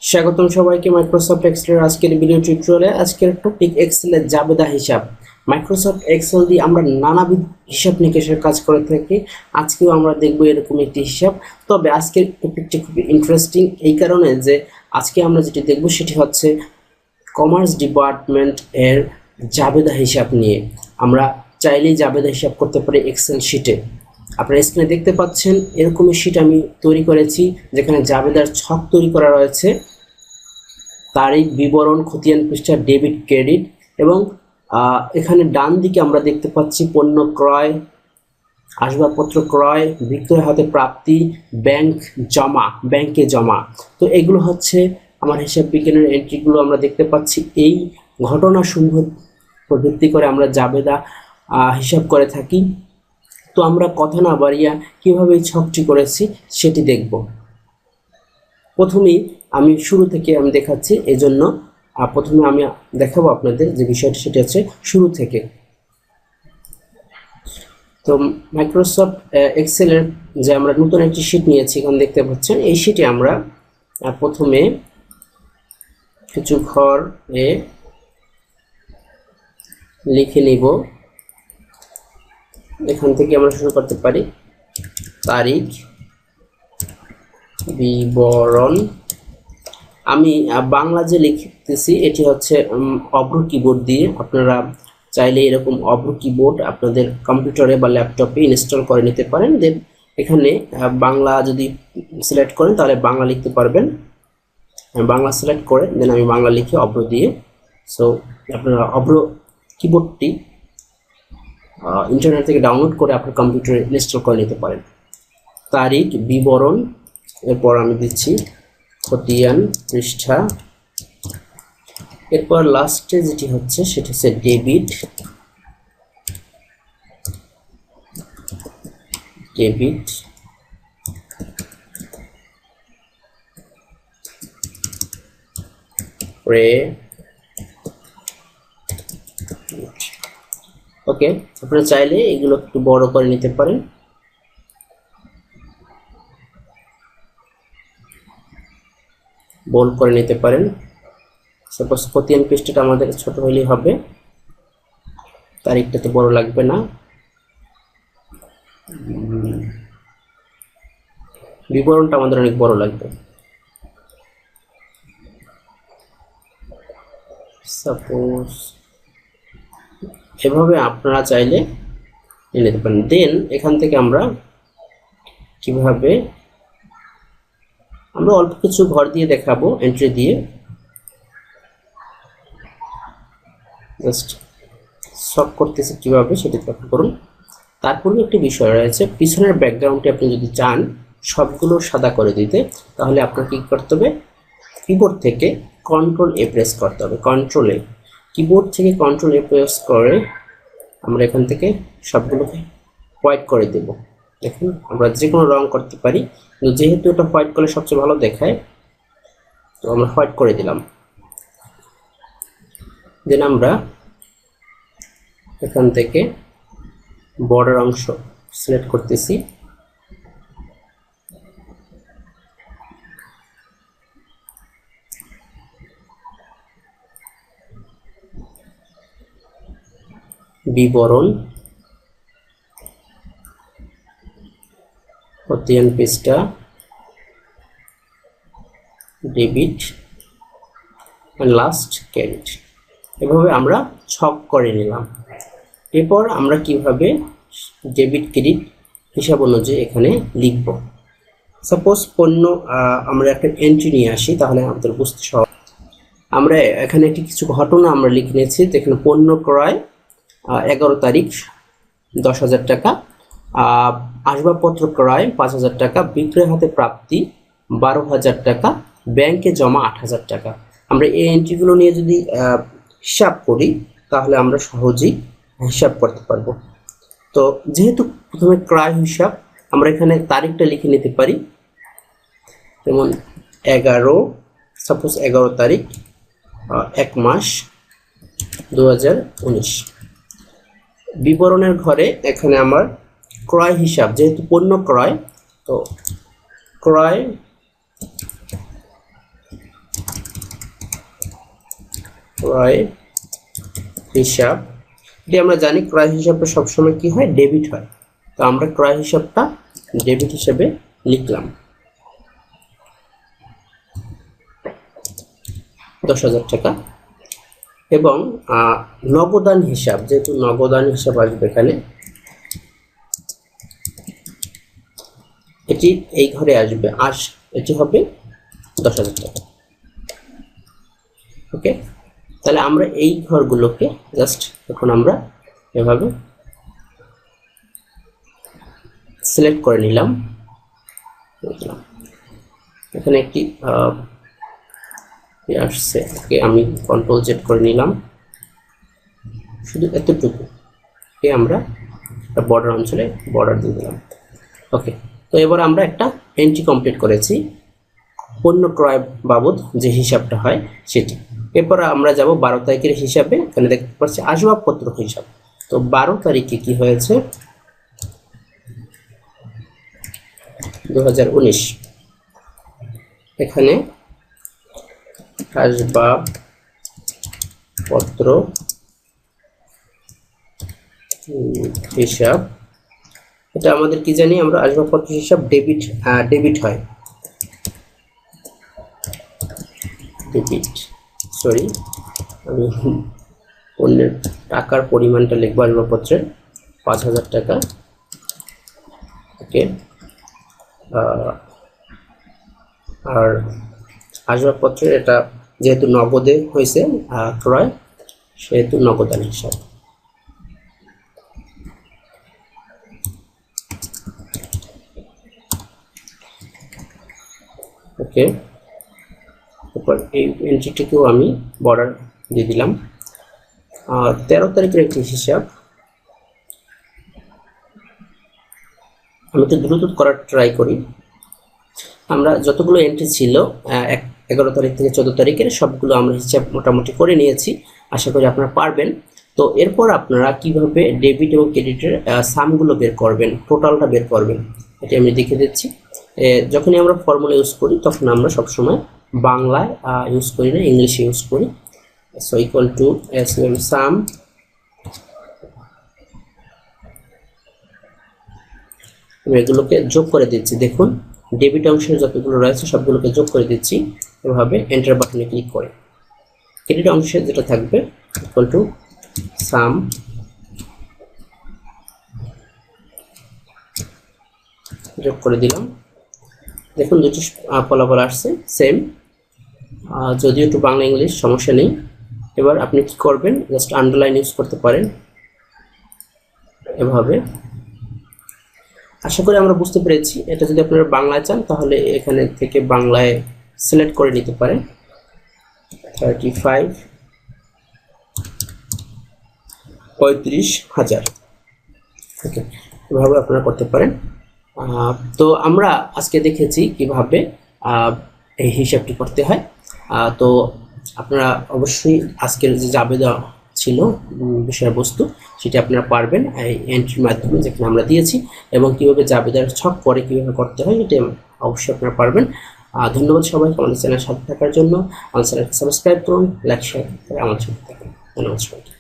স্বাগতম সবাইকে মাইক্রোসফট এক্সেলের আজকের ভিডিও টিউটোরিয়ালে। আজকের টপিক এক্সেলের জাবেদা হিসাব। মাইক্রোসফট এক্সেল দিয়ে আমরা নানাবিধ হিসাব নিকেশের কাজ করে থাকি। আজকেও আমরা দেখব এরকম একটি হিসাব। তবে আজকের টপিকটি খুবই ইন্টারেস্টিং এই কারণে যে আজকে আমরা যেটি দেখব সেটি হচ্ছে কমার্স ডিপার্টমেন্ট এর জাবেদা হিসাব নিয়ে। আমরা চাইলেই জাবেদা হিসাব করতে পারি এক্সেল শিটে। আপনারা স্ক্রিনে দেখতে পাচ্ছেন এরকমই শিট আমি তৈরি করেছি, যেখানে জাবেদার ছক তৈরি করা রয়েছে, তারিখ, বিবরণ, খতিয়ান পৃষ্ঠা, ডেবিট, ক্রেডিট এবং এখানে ডান দিকে আমরা দেখতে পাচ্ছি পণ্য ক্রয়, আসবাবপত্র ক্রয়, বিক্রয় হাতে প্রাপ্তি, ব্যাংকে জমা। তো এগুলো হচ্ছে আমার হিসাব বিজ্ঞানের এন্ট্রিগুলো আমরা দেখতে পাচ্ছি। এই ঘটনাসমূহের উপর ভিত্তি করে আমরা জাবেদা হিসাব করে থাকি। তো আমরা কথা না বাড়িয়ে কীভাবে এই ছকটি করেছি সেটি দেখব। প্রথমেই আমি শুরু থেকে আমি দেখাচ্ছি, এজন্য প্রথমে আমি দেখাবো আপনাদের যে বিষয়টি সেটি হচ্ছে শুরু থেকে। তো মাইক্রোসফট এক্সেলের যে আমরা নতুন একটি শিট নিয়েছি, এখানে দেখতে পাচ্ছেন এই শিটে আমরা প্রথমে কিছু ঘরে লিখে নিব। এখান থেকে আমরা শুরু করতে পারি তারিখ, বিবরণ। আমি বাংলা যে লিখতেছি এটি হচ্ছে অভ্র কিবোর্ড দিয়ে। আপনারা চাইলে এরকম অভ্র কিবোর্ড আপনাদের কম্পিউটারে বা ল্যাপটপে ইনস্টল করে নিতে পারেন। দেন এখানে বাংলা যদি সিলেক্ট করেন তাহলে বাংলা লিখতে পারবেন। বাংলা সিলেক্ট করে দেন আমি বাংলা লিখি অভ্র দিয়ে। সো আপনারা অভ্র কিবোর্ডটি ইন্টারনেট থেকে ডাউনলোড করে আপনার কম্পিউটারে ইনস্টল করে নিতে পারেন। তারিখ, বিবরণ, এরপর আমি দিচ্ছি খতিয়ান পৃষ্ঠা, এরপর লাস্টে যেটি হচ্ছে সেটি হচ্ছে ডেবিট, ওকে। আপনারা চাইলে এগুলো একটু বড় করে নিতে পারেন। বোল্ড করে নিতে পারেন। সাপোজ খতিয়ান পৃষ্ঠাটা আমাদের ছোট হলেই হবে, তারিখটা তো বড় লাগবে না। বিবরণটা আমাদের অনেক বড় লাগবে। সাপোজ এভাবে আপনারা চাইলে নিতে পারেন। দেন এখান থেকে আমরা কিভাবে আমরা অল্প কিছু ঘর দিয়ে দেখাবো এন্ট্রি দিয়ে। জাস্ট সলভ করতেছি কিভাবে সেটি লক্ষ্য করুন। তারপরে একটি বিষয় রয়েছে, পিছনের ব্যাকগ্রাউন্ডে আপনি যদি চান সবগুলো সাদা করে দিতে, তাহলে আপনাকে কি করতে হবে, কিবোর্ড থেকে কন্ট্রোল-A প্রেস করতে হবে। কিবোর্ড থেকে কন্ট্রোল-A প্রেস করে আমরা এখান থেকে সবগুলোকে হোয়াইট করে দেব। দেখুন আমরা যে কোনো রং করতে পারি, কিন্তু যেহেতু এটা হোয়াইট করলে সবচেয়ে ভালো দেখায়, তো আমরা হোয়াইট করে দিলাম। দেন আমরা এখান থেকে বর্ডার অংশ সিলেক্ট করতেছি। বিবরণ, খতিয়ান পৃষ্ঠা, ডেবিট, লাস্ট ক্রেডিট। এভাবে আমরা ছক করে নিলাম। এরপর আমরা কিভাবে ডেবিট ক্রেডিট হিসাব অনুযায়ী এখানে লিখব। সাপোজ পণ্য আমরা একটা এন্ট্রি নিয়ে আসি, তাহলে আমাদের বুঝতে সহজ। আমরা এখানে কিছু ঘটনা আমরা লিখে নিয়েছি। এখানে পণ্য ক্রয় 11 তারিখ 10,000 টাকা, আসবাবপত্র ক্রয় 5,000 টাকা, বিক্রয় হাতে প্রাপ্তি 12,000 টাকা, ব্যাংকে জমা 8,000 টাকা। আমরা এই এন্ট্রিগুলো নিয়ে যদি হিসাব করি তাহলে আমরা সহজেই হিসাব করতে পারবো। তো যেহেতু প্রথমে ক্রয় হিসাব, আমরা এখানে তারিখটা লিখে নিতে পারি। যেমন 11, সাপোজ 11 তারিখ 1 মাস 2019। বিবরণের ঘরে এখানে আমার ক্রয় হিসাব, যেহেতু পণ্য ক্রয়, তো ক্রয় ক্রয় হিসাব, এটি আমরা জানি ক্রয় হিসাবটা সবসময় কি হয়, ডেবিট হয়। তো আমরা ক্রয় হিসাবটা ডেবিট হিসেবে লিখলাম 10,000 টাকা। এবং নগদান হিসাব, যেহেতু নগদান হিসাব আসবে এখানে, এটি এই ঘরে আসবে, এটি হবে 10,000 টাকা। ওকে, তাহলে আমরা এই ঘরগুলোকে জাস্ট এখন আমরা এভাবে সিলেক্ট করে নিলাম। এখানে একটি আসছে, ওকে, আমি কন্ট্রোল জেড করে নিলাম, শুধু এতটুকু আমরা বর্ডার অঞ্চলে বর্ডার দিয়ে দিলাম। ওকে, তো এবার আমরা একটা এন্ট্রি কমপ্লিট করেছি পণ্য ক্রয় বাবদ যে হিসাবটা হয় সেটি। এরপর আমরা যাব 12 তারিখের হিসাবে। এখানে দেখতে পাচ্ছি আসবাবপত্র হিসাব। তো 12 তারিখে কি হয়েছে, 2019, এখানে আসবাবপত্র হিসাব, এটা আমাদের কি জানি, আমরা আসবাবপত্র হিসাব ডেবিট হয়, সরি, আমি পণ্যের টাকার পরিমাণটা লিখবো আসবাবপত্রের 5,000 টাকা। ওকে, আর আসবাবপত্রের এটা যেহেতু নগদে হয়েছে ক্রয়, সেহেতু নগদান হিসাব। ওকে, তারপর এই এন্ট্রিটিকেও আমি বর্ডার দিয়ে দিলাম। 13 তারিখের একটি হিসাব, আমি একটু দ্রুত করার ট্রাই করি। আমরা যতগুলো এন্ট্রি ছিল 11 তারিখ থেকে 14 তারিখের সবগুলো আমরা হিসাব মোটামুটি করে নিয়েছি, আশা করি আপনারা পারবেন। তো এরপর আপনারা কিভাবে ডেবিট এবং ক্রেডিটের সামগুলো বের করবেন, টোটালটা বের করবেন, এটা আমি দেখে দিচ্ছি। যখনই আমরা ফর্মুলা ইউজ করি তখন আমরা সবসময় বাংলায় ইউজ করি না, ইংলিশে ইউজ করি। সো ইকুয়াল টু সাম, আমি এগুলোকে যোগ করে দিচ্ছি। দেখুন ডেবিট অংশের যতগুলো রয়েছে সবগুলোকে যোগ করে দিচ্ছি এভাবে এন্টার বাটনে ক্লিক করে। ক্রেডিট অংশে যেটা থাকবে ইকুয়াল টু সাম যোগ করে দিলাম। দেখুন দুটি ফলাফল আসছে সেম, যদিও একটু বাংলা ইংলিশ সমস্যা নেই। এবার আপনি কি করবেন, জাস্ট আন্ডারলাইন ইউজ করতে পারেন এভাবে। আশা করি আমরা বুঝতে পেরেছি। এটা যদি আপনারা বাংলায় চান তাহলে এখানে থেকে বাংলায় সিলেক্ট করে নিতে পারেন 35,000। ওকে, এভাবে আপনারা করতে পারেন। তো আমরা আজকে দেখেছি কিভাবে এই হিসাবটি করতে হয়। তো আপনারা অবশ্যই আজকের যে জাবেদা ছিল বিষয়বস্তু সেটি আপনারা পারবেন এই এন্ট্রির মাধ্যমে, যেখানে আমরা দিয়েছি, এবং কিভাবে জাবেদার ছক করে কিভাবে করতে হয় সেটি অবশ্যই আপনারা পারবেন। ধন্যবাদ সবাইকে আমাদের চ্যানেলের সাথে থাকার জন্য। আমাদের চ্যানেলকে সাবস্ক্রাইব করুন, লাইক শেয়ার করে আমাদের সাথে থাকুন। ধন্যবাদ সবাইকে।